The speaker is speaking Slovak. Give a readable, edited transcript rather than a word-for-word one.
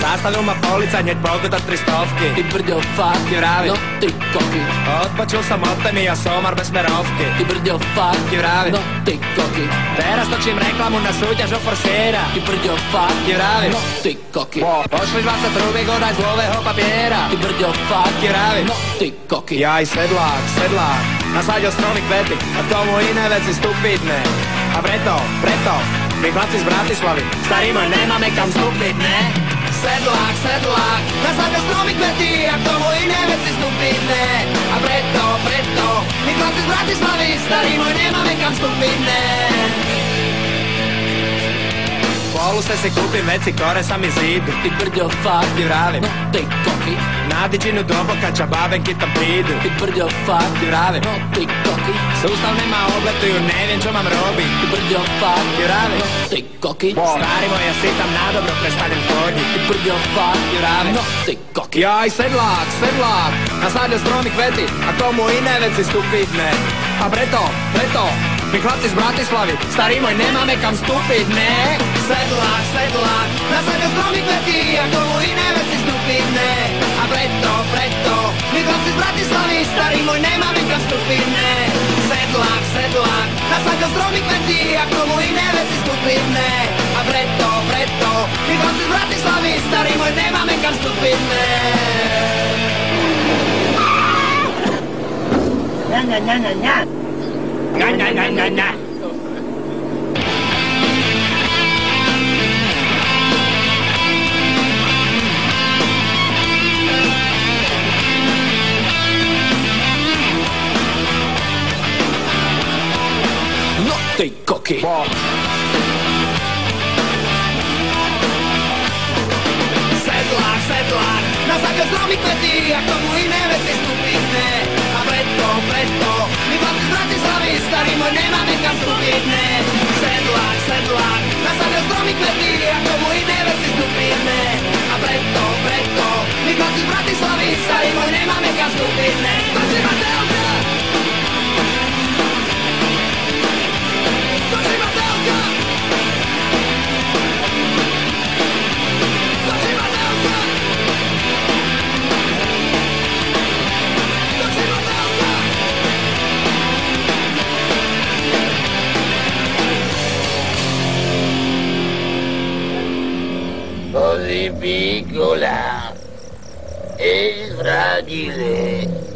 Zastavil ma policajt, hneď pokutať 300. Ty brďo, fakt, Ti vravi, no ty koky. Odpočul som od témy a somar bez smerovky. Ty brďo, fakt, Ti vravi, no ty koky. teraz točím reklamu na súťaž o forsiera. Ty brďo, fakt, Ti vravi, no ty koky. pošli 20 rúbiek odaj z dlhového papiera. Ty brďo, fakt, Ti vravi, no ty koky. jaj, sedlák, nasadil stromy kvety a tomu iné veci stupidné. A preto, my chlapci z Bratislavy, starý môj, nemáme kam vstúpiť, ne? Sedlák, nasadil stromy kvety a k tomu iné veci stupidné. A preto, my chlapci z Bratislavy, starý môj, nemáme kam vstúpiť, ne? Spolu si kúpim veci, ktoré sa mi zídu. Ty brďo, fakt, Ti vravím, no ty koky. na dyčinu do Bokača bábenky tam prídu. Ty brďo, fakt, Ti vravím, no ty koky. sústavne ma obletujú, neviem čo mám robiť. Ty brďo, fakt, Ti vravím, no ty koky. starý môj, ja si tam na dobro prestanem chodiť. Ty brďo, fakt, Ti vravím, no ty koky. jaj, sedlák, nasadil stromy kvety a tomu iné veci stupidné. A preto, my chlapci z Bratislavy, starý môj, nemáme kam vstúpiť, ne? Sedlák, nasadil stromy kvety a k tomu iné veci stupidné. A preto, my chlapci z Bratislavy, starý môj, nemáme kam vstúpiť, ne? Sedlák, nasadil stromy kvety a k tomu iné veci stupidné. A preto, my chlapci z Bratislavy, starý môj, nemáme kam vstúpiť, ne? Ňa. No ty koky. Sedlák, nasadil stromy kvety a k tomu iné veci stupidné. A preto, my chlapci z Bratislavy, starý môj, nemáme kam vstúpiť, ne? Sedlák, nasadil stromy kvety a k tomu iné veci stupidné. A preto, my chlapci z Bratislavy, starý môj, nemáme kam vstúpiť, ne? Točí ma telka! Točí ma telka! Točí ma telka! Točí ma telka! Così piccola e fragile